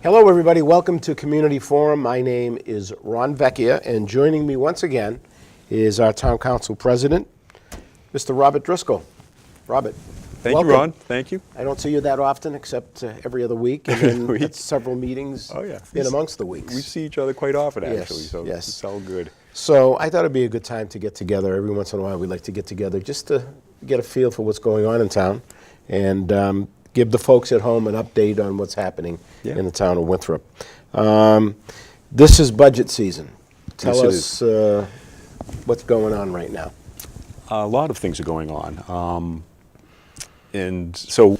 Hello, everybody. Welcome to Community Forum. My name is Ron Vecchia, and joining me once again is our Town Council President, Mr. Robert Driscoll. Robert, Thank welcome. you, Ron. Thank you. I don't see you that often, except every other week, and then Week. that's several meetings Oh, yeah. in amongst the weeks. We see each other quite often, Yes, actually, so yes. it's all good. So I thought it'd be a good time to get together. Every once in a while, we like to get together just to get a feel for what's going on in town and give the folks at home an update on what's happening in the town of Winthrop. This is budget season. Tell us what's going on right now. A lot of things are going on, and so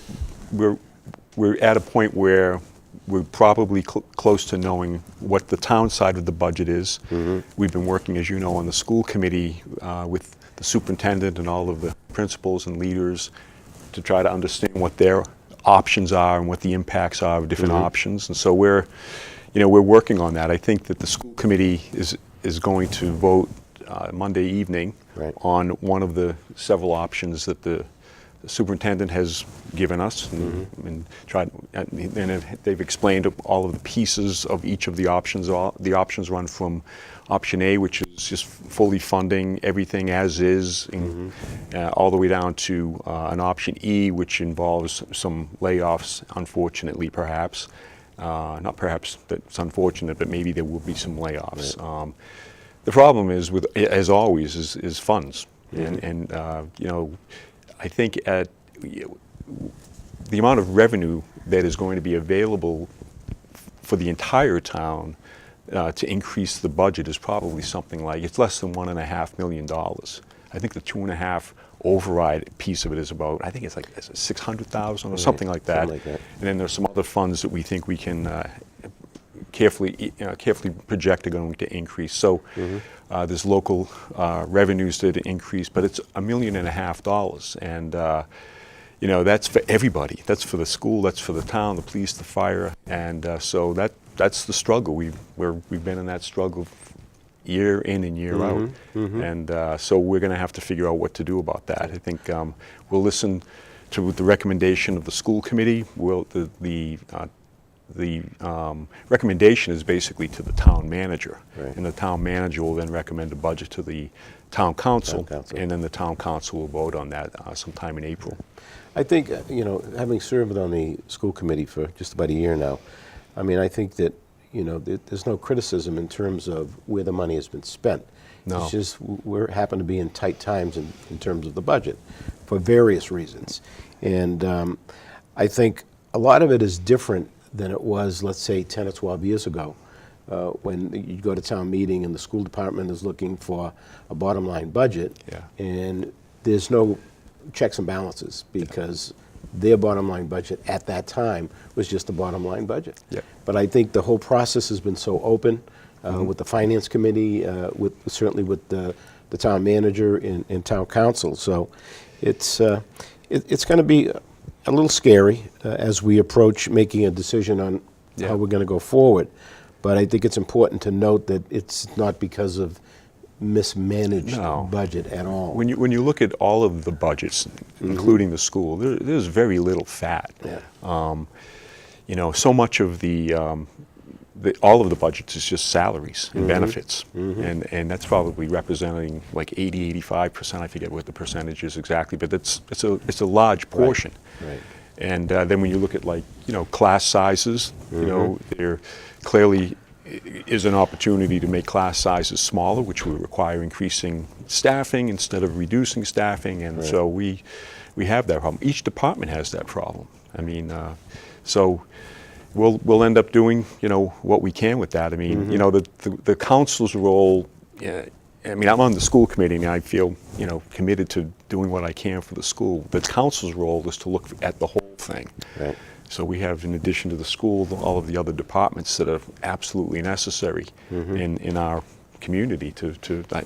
we're at a point where we're probably close to knowing what the town side of the budget is. We've been working, as you know, on the school committee with the superintendent and all of the principals and leaders to try to understand what their options are and what the impacts are of different options. And so we're working on that. I think that the school committee is going to vote Monday evening on one of the several options that the superintendent has given us, and they've explained all of the pieces of each of the options. The options run from option A, which is just fully funding everything as is, all the way down to an option E, which involves some layoffs, unfortunately, perhaps. Not perhaps that it's unfortunate, but maybe there will be some layoffs. The problem is, as always, is funds, and I think at the amount of revenue that is going to be available for the entire town to increase the budget is probably something like, it's less than $1.5 million. I think the 2.5 override piece of it is about, I think it's like 600,000 or something like that. And then there's some other funds that we think we can carefully project are going to increase. So there's local revenues that increase, but it's $1.5 million, and that's for everybody. That's for the school, that's for the town, the police, the fire, and so that's the struggle. We've been in that struggle year in and year out, and so we're going to have to figure out what to do about that. I think we'll listen to the recommendation of the school committee. The recommendation is basically to the town manager, and the town manager will then recommend a budget to the town council, and then the town council will vote on that sometime in April. I think, having served on the school committee for just about a year now, I mean, I think that, there's no criticism in terms of where the money has been spent. No. It's just we happen to be in tight times in terms of the budget for various reasons. And I think a lot of it is different than it was, let's say, 10 or 12 years ago, when you go to town meeting and the school department is looking for a bottom line budget, and there's no checks and balances because their bottom line budget at that time was just a bottom line budget. But I think the whole process has been so open with the finance committee, certainly with the town manager and town council. So it's going to be a little scary as we approach making a decision on how we're going to go forward. But I think it's important to note that it's not because of mismanaged budget at all. When you look at all of the budgets, including the school, there's very little fat. So much of all of the budgets is just salaries and benefits, and that's probably representing like 80-85%. I forget what the percentage is exactly, but it's a large portion. And then when you look at class sizes, there clearly is an opportunity to make class sizes smaller, which will require increasing staffing instead of reducing staffing, and so we have that problem. Each department has that problem. I mean, so we'll end up doing what we can with that. I mean, the council's role. I mean, I'm on the school committee, and I feel committed to doing what I can for the school. The council's role is to look at the whole thing. So we have, in addition to the school, all of the other departments that are absolutely necessary in our community to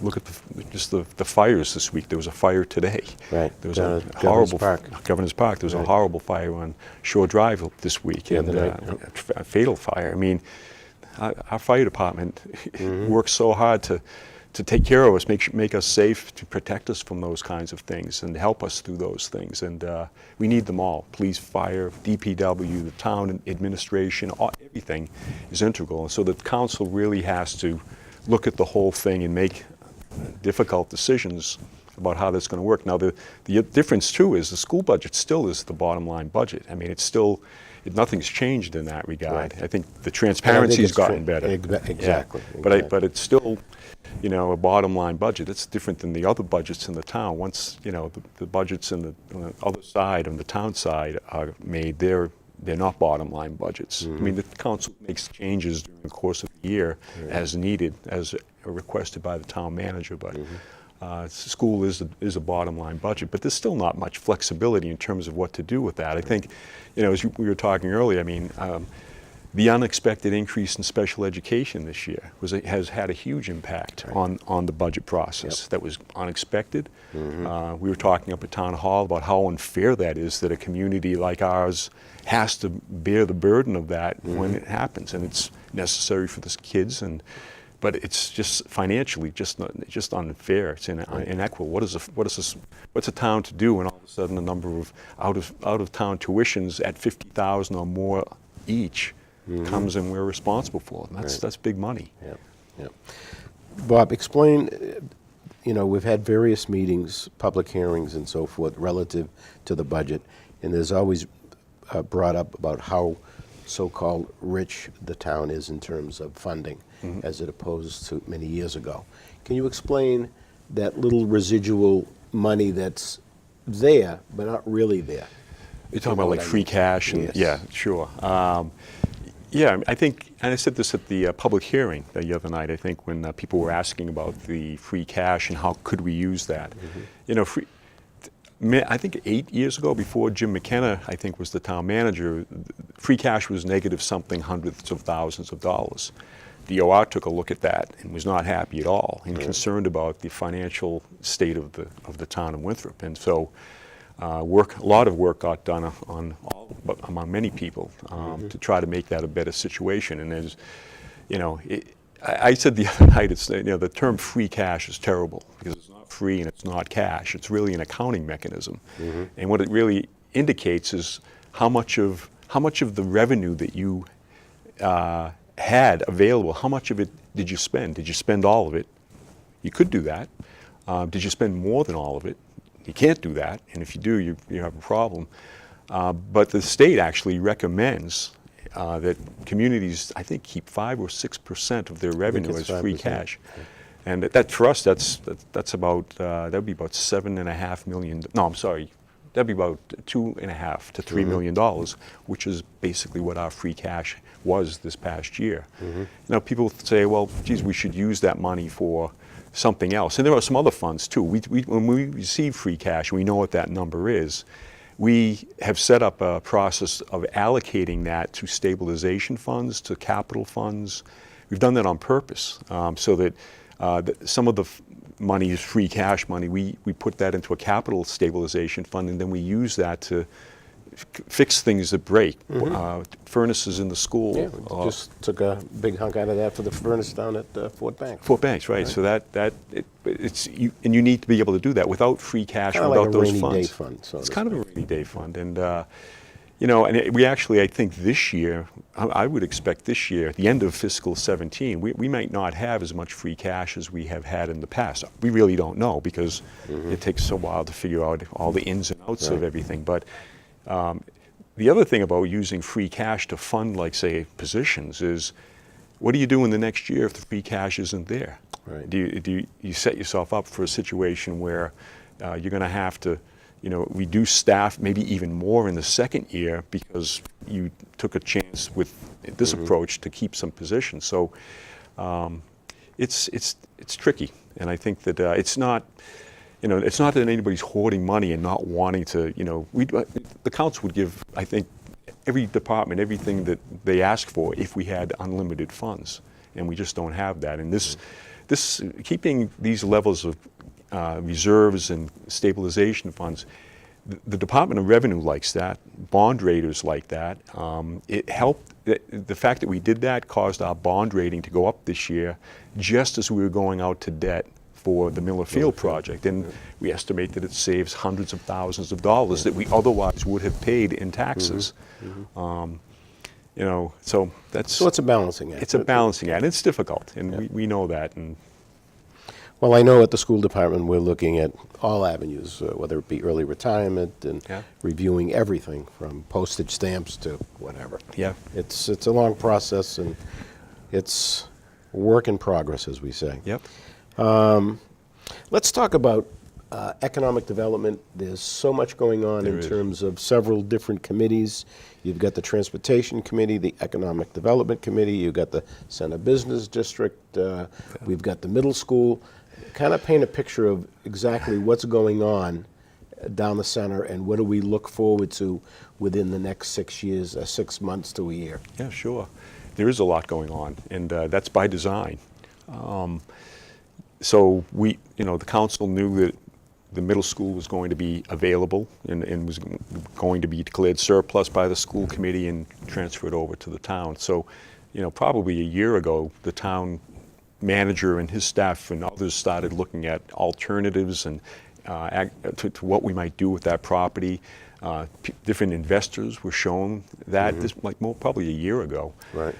look at the fires this week. There was a fire today. There was a horrible Governor's Park. There was a horrible fire on Shore Drive this week, and a fatal fire. I mean, our fire department works so hard to to take care of us, make us safe, to protect us from those kinds of things and help us through those things. And we need them all. Police, fire, DPW, the town administration, everything is integral. And so the council really has to look at the whole thing and make difficult decisions about how that's going to work. Now, the difference too is the school budget still is the bottom line budget. I mean, it's still, nothing's changed in that regard. Right. I think the transparency's gotten better. Exactly. Yeah. But it's still, a bottom line budget. It's different than the other budgets in the town. Once, the budgets on the other side, on the town side, are made, they're not bottom line budgets. I mean, the council makes changes during the course of the year as needed, as requested by the town manager, but school is a bottom line budget, but there's still not much flexibility in terms of what to do with that. I think, as we were talking earlier, I mean, the unexpected increase in special education this year has had a huge impact on the budget process. That was unexpected. We were talking up at Town Hall about how unfair that is, that a community like ours has to bear the burden of that when it happens, and it's necessary for the kids, but it's just financially just unfair. It's inequitable. What's a town to do when all of a sudden the number of out of town tuitions at 50,000 or more each comes and we're responsible for it? And that's big money. Yeah. Bob, explain. We've had various meetings, public hearings, and so forth relative to the budget, and there's always brought up about how so-called rich the town is in terms of funding, as it opposed to many years ago. Can you explain that little residual money that's there, but not really there? You're talking about like free cash? And, yes. Yeah, sure. I think, and I said this at the public hearing the other night, I think, when people were asking about the free cash and how could we use that. I think 8 years ago, before Jim McKenna, I think, was the town manager, free cash was negative something hundreds of thousands of dollars. DOR took a look at that and was not happy at all and concerned about the financial state of the town of Winthrop. And so a lot of work got done among many people to try to make that a better situation. And there's, I said the other night, it's the term free cash is terrible because it's not free and it's not cash. It's really an accounting mechanism, and what it really indicates is how much of the revenue that you had available, how much of it did you spend? Did you spend all of it? You could do that. Did you spend more than all of it? You can't do that, and if you do, you have a problem. But the state actually recommends that communities, I think, keep 5 or 6% of their revenue as free cash, and that for us, that's about that'd be about $7.5 million. No, I'm sorry, that'd be about $2.5 to $3 million, which is basically what our free cash was this past year. Now, people say, well, geez, we should use that money for something else, and there are some other funds too. When we receive free cash, we know what that number is. We have set up a process of allocating that to stabilization funds, to capital funds. We've done that on purpose, so that some of the money is free cash money. We put that into a capital stabilization fund, and then we use that to fix things that break. Furnaces in the school. Yeah, just took a big hunk out of that for the furnace down at Fort Banks. Fort Banks, right. So and you need to be able to do that without free cash, Kinda without like a those rainy funds. day fund, so It's to kind of a rainy day fund, and we actually, I think this year, I would expect this year, at the end of fiscal 17, we might not have as much free cash as we have had in the past. We really don't know because it takes a while to figure out all the ins and outs of everything. But the other thing about using free cash to fund, like, say, positions is, what do you do in the next year if the free cash isn't there? Right. Do you set yourself up for a situation where you're going to have to, reduce staff maybe even more in the second year because you took a chance with this approach to keep some positions? So it's tricky, and I think that it's not. It's not that anybody's hoarding money and not wanting to, the council would give, I think, every department everything that they ask for if we had unlimited funds, and we just don't have that. And this keeping these levels of reserves and stabilization funds the Department of Revenue likes that. Bond raters like that. It helped. The fact that we did that caused our bond rating to go up this year, just as we were going out to debt for the Miller Field project. And we estimate that it saves hundreds of thousands of dollars that we otherwise would have paid in taxes. You know, so that's... So it's a balancing act. It's a balancing act. It's difficult, and we know that. And Well, I know at the school department we're looking at all avenues, whether it be early retirement and reviewing everything from postage stamps to whatever. yeah, It's a long process, and it's a work in progress, as we say. yep. Let's talk about economic development. There's so much going on There in is. terms of several different committees. You've got the Transportation Committee, the Economic Development Committee, you've got the Center Business District, we've got the middle school. Kind of paint a picture of exactly what's going on down the center and what do we look forward to within the next 6 years, 6 months to a year. Yeah, sure. There is a lot going on, and that's by design. So we, you know, the council knew that the middle school was going to be available and was going to be declared surplus by the school committee and transferred over to the town. So, you know, probably a year ago, the town manager and his staff and others started looking at alternatives and to what we might do with that property. Different investors were shown that this, like probably a year ago. Right.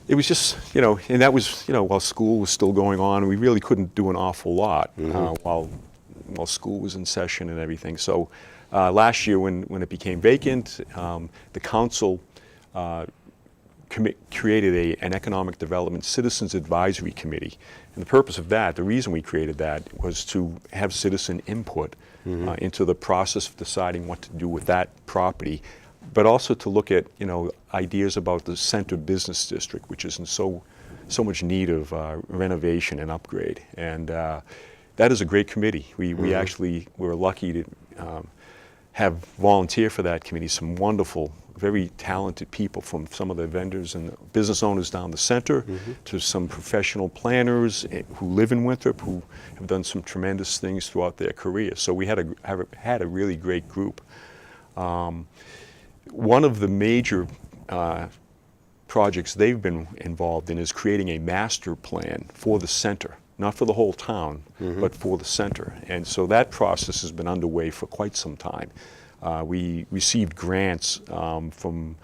It was just, you know, and that was, you know, while school was still going on, we really couldn't do an awful lot while school was in session and everything. So last year when it became vacant, the council created an economic development citizens advisory committee. And the purpose of that, the reason we created that, was to have citizen input into the process of deciding what to do with that property, but also to look at, you know, ideas about the center business district, which is in so much need of renovation and upgrade. And that is a great committee. We actually were lucky to have volunteer for that committee, some wonderful, very talented people, from some of the vendors and business owners down the center to some professional planners who live in Winthrop, who have done some tremendous things throughout their career. So we had a really great group. One of the major projects they've been involved in is creating a master plan for the center, not for the whole town, but for the center. And so that process has been underway for quite some time. We received grants from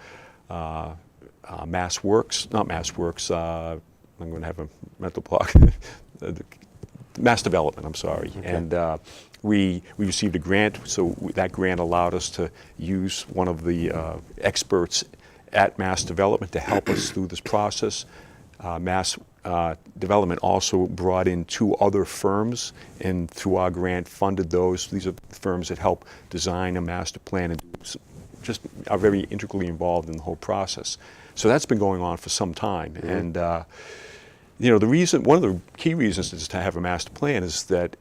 Mass Works, not Mass Works, I'm going to have a mental block, Mass Development, I'm sorry. Okay. And we received a grant, so that grant allowed us to use one of the experts at Mass Development to help us through this process. Mass Development also brought in 2 other firms, and through our grant funded those. These are firms that help design a master plan and just are very integrally involved in the whole process. So that's been going on for some time. And you know, one of the key reasons is to have a master plan is that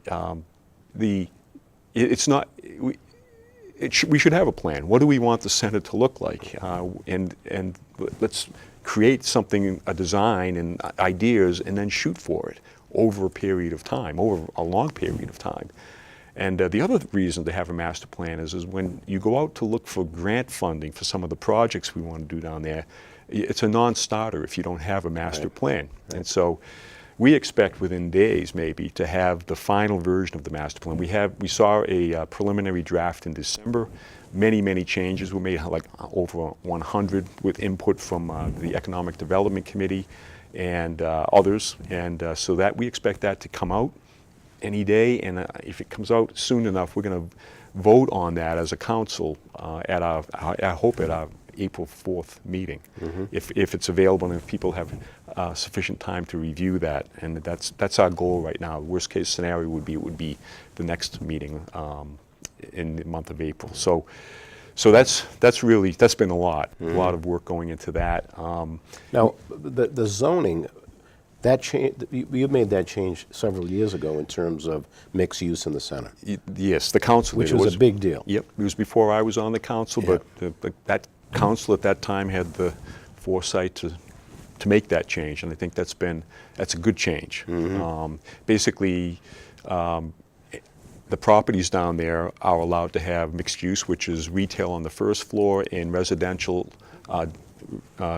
we should have a plan. What do we want the center to look like? And let's create something, a design and ideas, and then shoot for it over a period of time, over a long period of time. And the other reason to have a master plan is when you go out to look for grant funding for some of the projects we want to do down there, it's a non-starter if you don't have a master plan. And so we expect within days maybe to have the final version of the master plan. We saw a preliminary draft in December. Many changes were made, like over 100, with input from the Economic Development Committee and others. And so that we expect that to come out any day. And if it comes out soon enough, we're going to vote on that as a council at I hope at our April 4th meeting, if it's available and if people have sufficient time to review that. And that's our goal right now. The worst case scenario would be the next meeting in the month of April. So that's been a lot of work going into that. Now, the zoning, that change, you made that change several years ago in terms of mixed use in the center. Yes, the council Which did. was a big deal. Yep, it was before I was on the council, but that council at that time had the foresight to make that change, and I think that's a good change. Basically, the properties down there are allowed to have mixed use, which is retail on the first floor and residential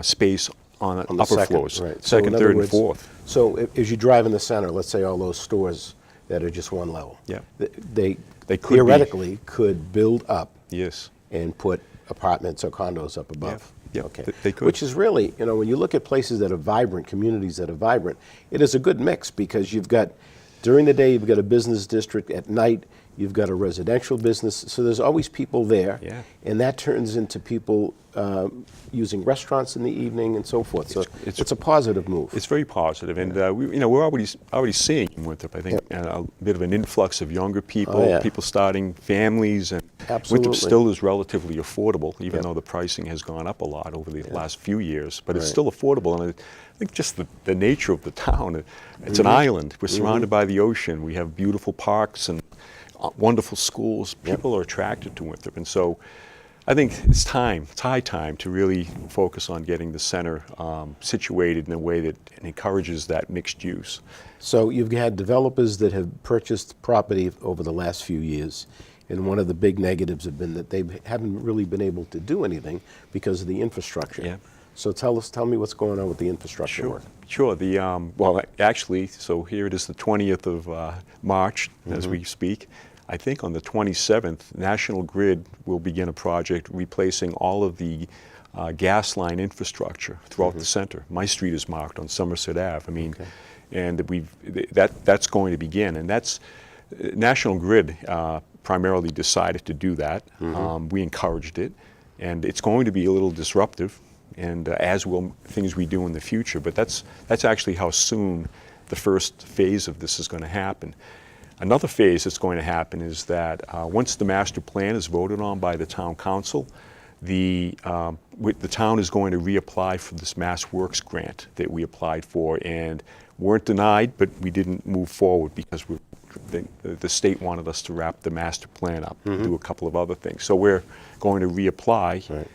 space on the upper second, floors, right. So second, in other third, and words, fourth. So as you drive in the center, let's say all those stores that are just one level. Yeah. They They could be. theoretically could build up Yes. and put apartments or condos up above. Yeah, Okay. they could. Which is really, when you look at places that are vibrant, communities that are vibrant, it is a good mix because you've got, during the day, you've got a business district. At night, you've got a residential business. So there's always people there. Yeah. And that turns into people using restaurants in the evening and so forth. So it's a positive move. It's very positive, and we're already seeing in Winthrop, I think, a bit of an influx of younger people, Oh, yeah. people starting families, and Absolutely. Winthrop still is relatively affordable, even Yep. though the pricing has gone up a lot over the last few years. But it's Right. still affordable, and I think just the nature of the town. It's Mm-hmm. an island. We're surrounded by the ocean. We have beautiful parks and wonderful schools. People are attracted to Winthrop, and so I think it's high time to really focus on getting the center situated in a way that encourages that mixed use. So you've had developers that have purchased property over the last few years, and one of the big negatives have been that they haven't really been able to do anything because of the infrastructure. Yeah. So tell me what's going on with the infrastructure work. Sure. Well, actually, so here it is, the 20th of March, as we speak. I think on the 27th, National Grid will begin a project replacing all of the gas line infrastructure throughout the center. My street is marked on Somerset Ave. And that's going to begin. And that's National Grid primarily decided to do that. We encouraged it, and it's going to be a little disruptive, and as will things we do in the future. But that's actually how soon the first phase of this is going to happen. Another phase that's going to happen is that once the master plan is voted on by the town council, the town is going to reapply for this Mass Works grant that we applied for and weren't denied, but we didn't move forward because the state wanted us to wrap the master plan up and do a couple of other things. So we're going to reapply. Right.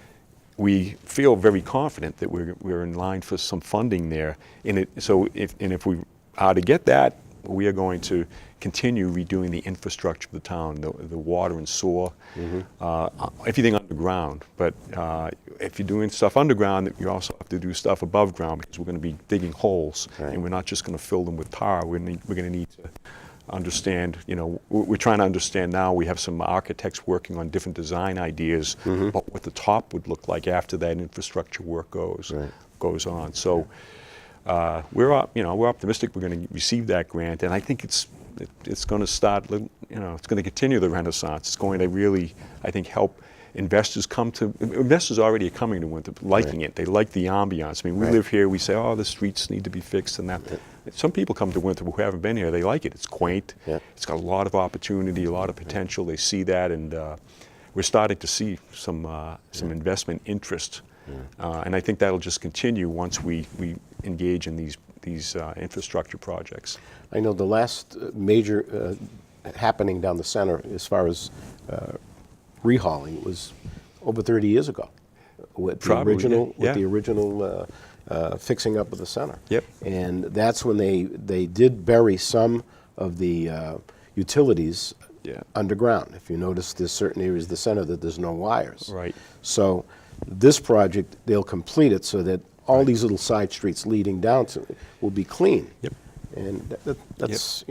We feel very confident that we're in line for some funding there. So if we are to get that, we are going to continue redoing the infrastructure of the town, the water and sewer, everything underground. But if you're doing stuff underground, you also have to do stuff above ground because we're going to be digging holes, and we're not just going to fill them with tar. We're going to need to understand, we're trying to understand now. We have some architects working on different design ideas about what the top would look like after that infrastructure work goes on. So we're optimistic we're going to receive that grant, and I think it's going to start, it's going to continue the renaissance. It's going to really, I think, help investors already are coming to Winthrop, liking it. They like the ambiance. We live here, we say, the streets need to be fixed and that. Some people come to Winthrop who haven't been here, they like it. It's quaint. It's got a lot of opportunity, a lot of potential. They see that, and we're starting to see some investment interest. And I think that'll just continue once we engage in these infrastructure projects. I know the last major happening down the center as far as rehauling was over 30 years ago with the original fixing up of the center. Yep. And that's when they did bury some of the utilities underground. If you notice, there's certain areas of the center that there's no wires. Right. So this project, they'll complete it so that all these little side streets leading down to it will be clean. Yep. And that's,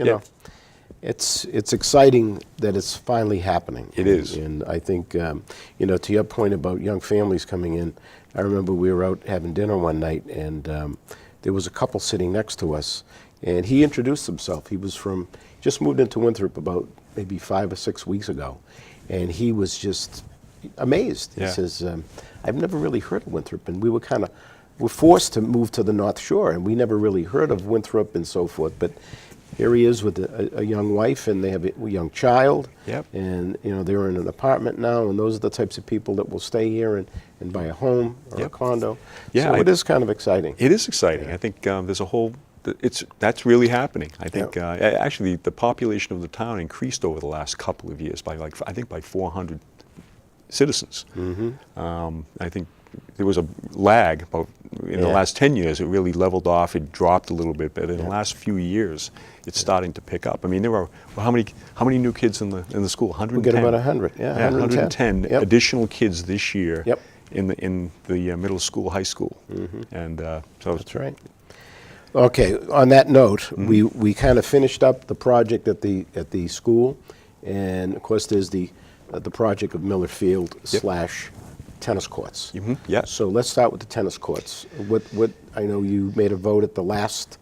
it's exciting that it's finally happening. It is. And I think, to your point about young families coming in, I remember we were out having dinner one night, and there was a couple sitting next to us, and he introduced himself. He was just moved into Winthrop about maybe 5 or 6 weeks ago, and he was just amazed. He says, I've never really heard of Winthrop, and we were forced to move to the North Shore, and we never really heard of Winthrop and so forth. But here he is with a young wife, and they have a young child. Yep. And they're in an apartment now, and those are the types of people that will stay here and buy a home or a condo. Yeah, so it is kind of exciting. It is exciting. I think there's a whole. That's really happening. I think actually the population of the town increased over the last couple of years by by 400 citizens. I think there was a lag about in the last 10 years, it really leveled off. It dropped a little bit, but in the last few years, it's starting to pick up. I mean, there are, well, how many new kids in the school? 110. We get about 100, yeah, 110 Yep. additional kids this year. Yep. In the middle school, high school, and so That's right. Okay, on that note, we kind of finished up the project at the school, and of course there's the project of Miller Field / tennis courts. Yeah. So let's start with the tennis courts. What I know you made a vote at the last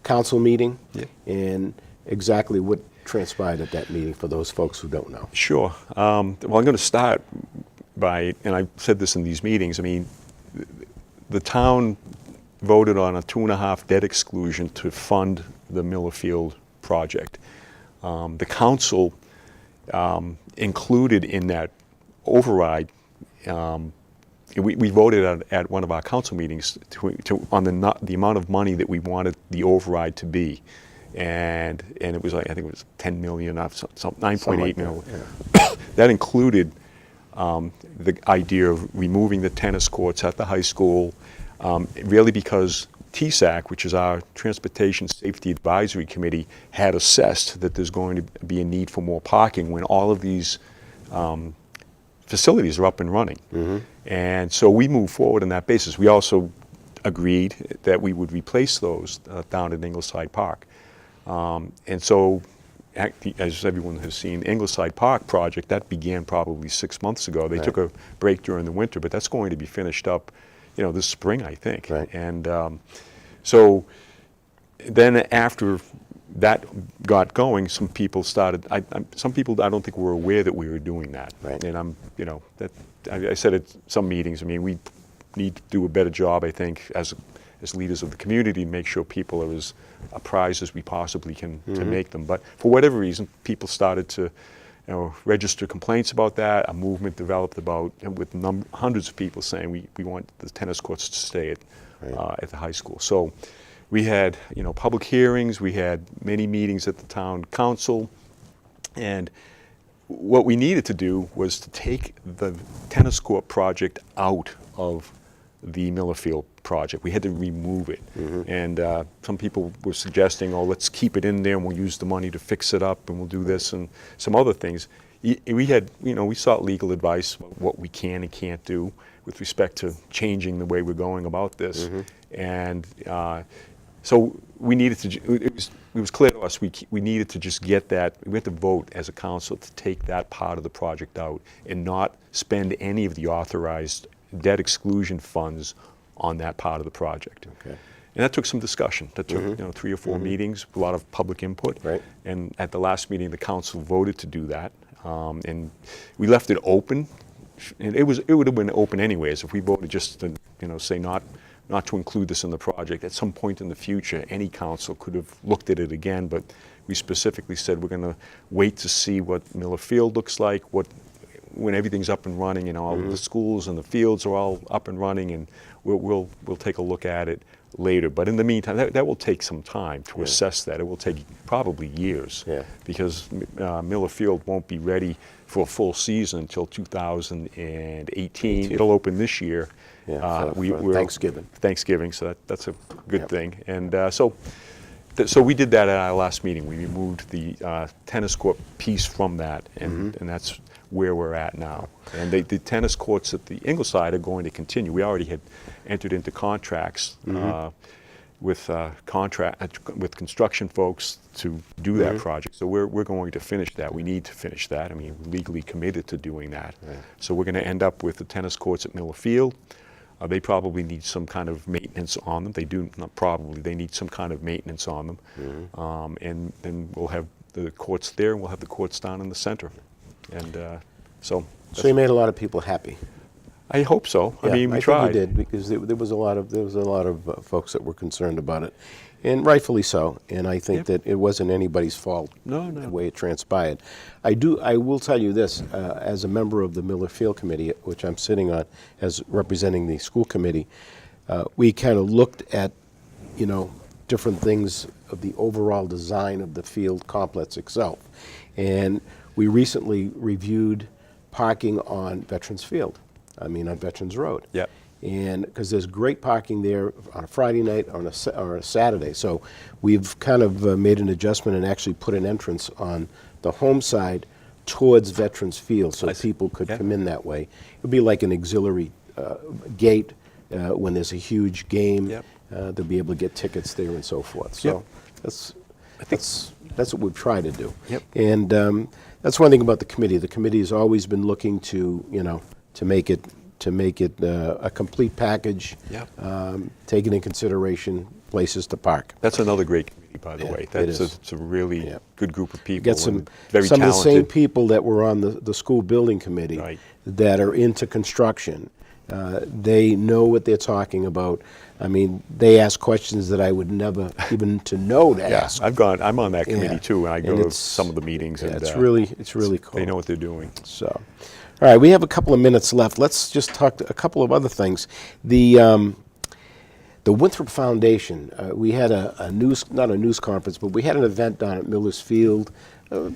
council meeting, and exactly what transpired at that meeting for those folks who don't know. Sure. Well, I'm going to start by, and I've said this in these meetings, I mean, the town voted on a 2.5 debt exclusion to fund the Miller Field project. The council included in that override, we voted at one of our council meetings on the amount of money that we wanted the override to be. And it was like, I think it was 10 million, 9.8 million. That included the idea of removing the tennis courts at the high school, really because TSAC, which is our Transportation Safety Advisory Committee, had assessed that there's going to be a need for more parking when all of these facilities are up and running. And so we moved forward on that basis. We also agreed that we would replace those down at Ingleside Park. And so, as everyone has seen, Ingleside Park project, that began probably 6 months ago. They took a break during the winter, but that's going to be finished up, this spring, I think. Right. And so then after that got going, some people started, some people I don't think were aware that we were doing that. Right. And I said at some meetings, I mean, we need to do a better job, I think, as leaders of the community, to make sure people are as apprised as we possibly can to make them. But for whatever reason, people started to register complaints about that. A movement developed with hundreds of people saying we want the tennis courts to stay at the high school. So we had public hearings, we had many meetings at the town council, and what we needed to do was to take the tennis court project out of the Miller Field project. We had to remove it. And some people were suggesting, let's keep it in there and we'll use the money to fix it up and we'll do this and some other things. We sought legal advice about what we can and can't do with respect to changing the way we're going about this. And so we needed to, it was clear to us, we needed to just get that, we had to vote as a council to take that part of the project out and not spend any of the authorized debt exclusion funds on that part of the project. Okay. And that took some discussion. That took 3 or 4 meetings, a lot of public input. Right. And at the last meeting, the council voted to do that. And we left it open. And it would have been open anyways if we voted just to say not to include this in the project. At some point in the future, any council could have looked at it again, but we specifically said we're going to wait to see what Miller Field looks like, when everything's up and running and all the schools and the fields are all up and running, and we'll take a look at it later. But in the meantime, that will take some time to assess that. It will take probably years because Miller Field won't be ready for a full season until 2018. It'll open this year. For Thanksgiving. Thanksgiving, so that's a good thing. And so we did that at our last meeting. We removed the tennis court piece from that, and that's where we're at now. And the tennis courts at the Ingleside are going to continue. We already had entered into contracts with construction folks to do that project. So we're going to finish that. We need to finish that. I mean, we're legally committed to doing that. Right. So we're going to end up with the tennis courts at Miller Field. They probably need some kind of maintenance on them. They do, not probably, they need some kind of maintenance on them. And then we'll have the courts there, and we'll have the courts down in the center. And so you made a lot of people happy. I hope so. I mean, we tried. I think you did, because there was a lot of folks that were concerned about it, and rightfully so. And I think that it wasn't anybody's fault. No. The way it transpired. I will tell you this: as a member of the Miller Field Committee, which I'm sitting on, as representing the school committee, we kind of looked at, different things of the overall design of the field complex itself, and we recently reviewed parking on Veterans Field. On Veterans Road. Yep. and because there's great parking there on a Friday night or a Saturday. So we've kind of made an adjustment and actually put an entrance on the home side towards Veterans Field so people could come in that way. It would be like an auxiliary gate when there's a huge game. They'll be able to get tickets there and so forth. So that's what we've tried to do. And that's one thing about the committee. The committee has always been looking to, to make it a complete package, taking in consideration places to park. That's another great committee, by the way. It's a really good group of people. Get some and very some talented. of the same people that were on the school building committee that are into construction. They know what they're talking about. I mean, they ask questions that I would never even to know to ask. I'm on that committee too, and I go to some of the meetings. And it's really cool. They know what they're doing. So, all right, we have a couple of minutes left. Let's just talk a couple of other things. The Winthrop Foundation. We had not a news conference, but we had an event down at Miller's Field.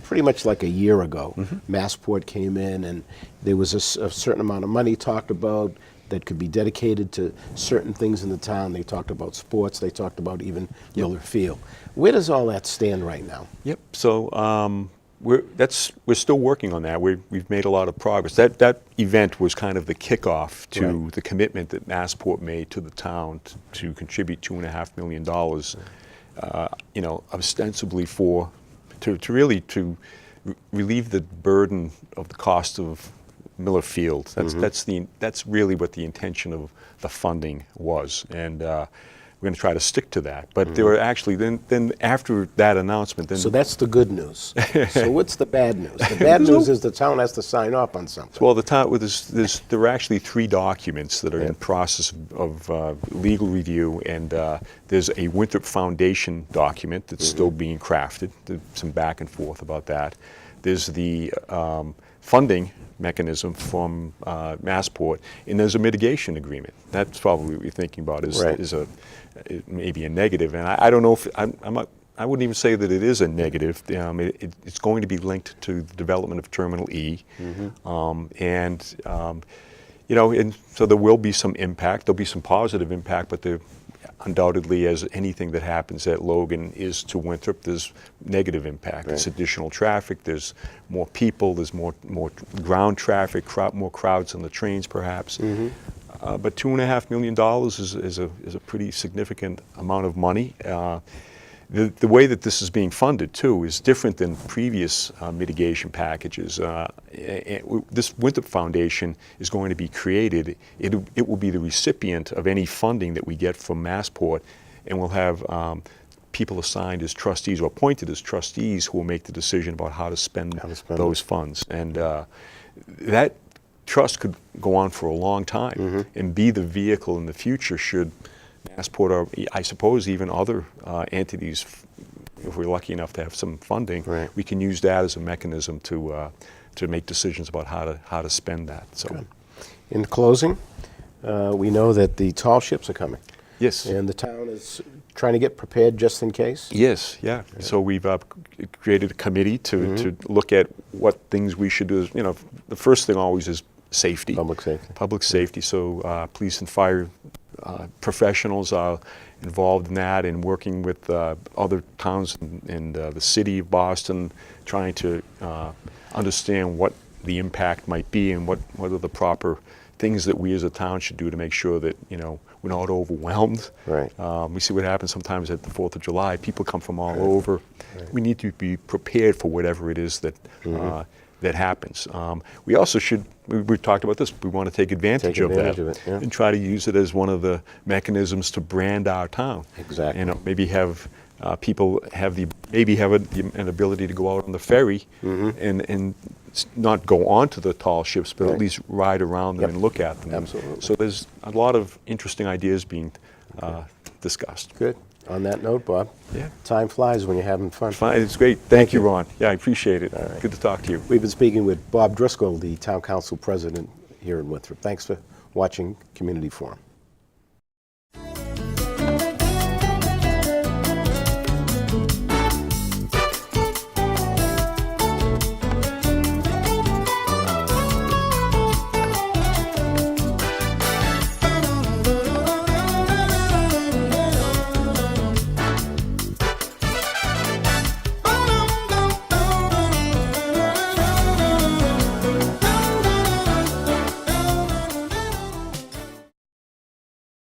Pretty much like a year ago. Massport came in, and there was a certain amount of money talked about that could be dedicated to certain things in the town. They talked about sports. They talked about even Miller Field. Where does all that stand right now? So we're still working on that. We've made a lot of progress. That event was kind of the kickoff to the commitment that Massport made to the town to contribute $2.5 million. Ostensibly to relieve the burden of the cost of Miller Field. That's really what the intention of the funding was, and we're going to try to stick to that. But there were actually then after that announcement, so that's the good news. So what's the bad news? The bad news is the town has to sign off on something. Well, the town there are actually 3 documents that are in process of legal review, and there's a Winthrop Foundation document that's still being crafted. There's some back and forth about that. There's the funding mechanism from Massport, and there's a mitigation agreement. That's probably what you're thinking about is maybe a negative, and I don't know if I wouldn't even say that it is a negative. It's going to be linked to the development of Terminal E, and so there will be some impact. There'll be some positive impact, but there undoubtedly, as anything that happens at Logan is to Winthrop, there's negative impact. There's additional traffic, there's more people, there's more ground traffic, more crowds on the trains perhaps. But $2.5 million is a pretty significant amount of money. The way that this is being funded, too, is different than previous mitigation packages. This Winthrop Foundation is going to be created. It will be the recipient of any funding that we get from Massport, and we'll have people assigned as trustees or appointed as trustees who will make the decision about how to spend those funds. And that trust could go on for a long time and be the vehicle in the future should Massport, or I suppose even other entities, if we're lucky enough to have some funding, we can use that as a mechanism to make decisions about how to spend that. So, good. In closing, we know that the tall ships are coming. Yes. And the town is trying to get prepared just in case. Yes. Yeah. So we've created a committee to look at what things we should do. The first thing always is safety. Public safety. Public safety. So police and fire professionals are involved in that, and working with other towns in the city of Boston, trying to understand what the impact might be and what are the proper things that we as a town should do to make sure that we're not overwhelmed. We see what happens sometimes at the 4th of July. People come from all over. We need to be prepared for whatever it is that that happens. We also should, we talked about this, we want to take advantage of that and try to use it as one of the mechanisms to brand our town. Exactly. Maybe have people have an ability to go out on the ferry and not go onto the tall ships, but at least ride around them and look at them. Absolutely. So there's a lot of interesting ideas being discussed. Good. On that note, Bob, time flies when you're having fun. It's great. Thank you, Ron. Yeah, I appreciate it. Good to talk to you. We've been speaking with Bob Driscoll, the Town Council President here in Winthrop. Thanks for watching Community Forum.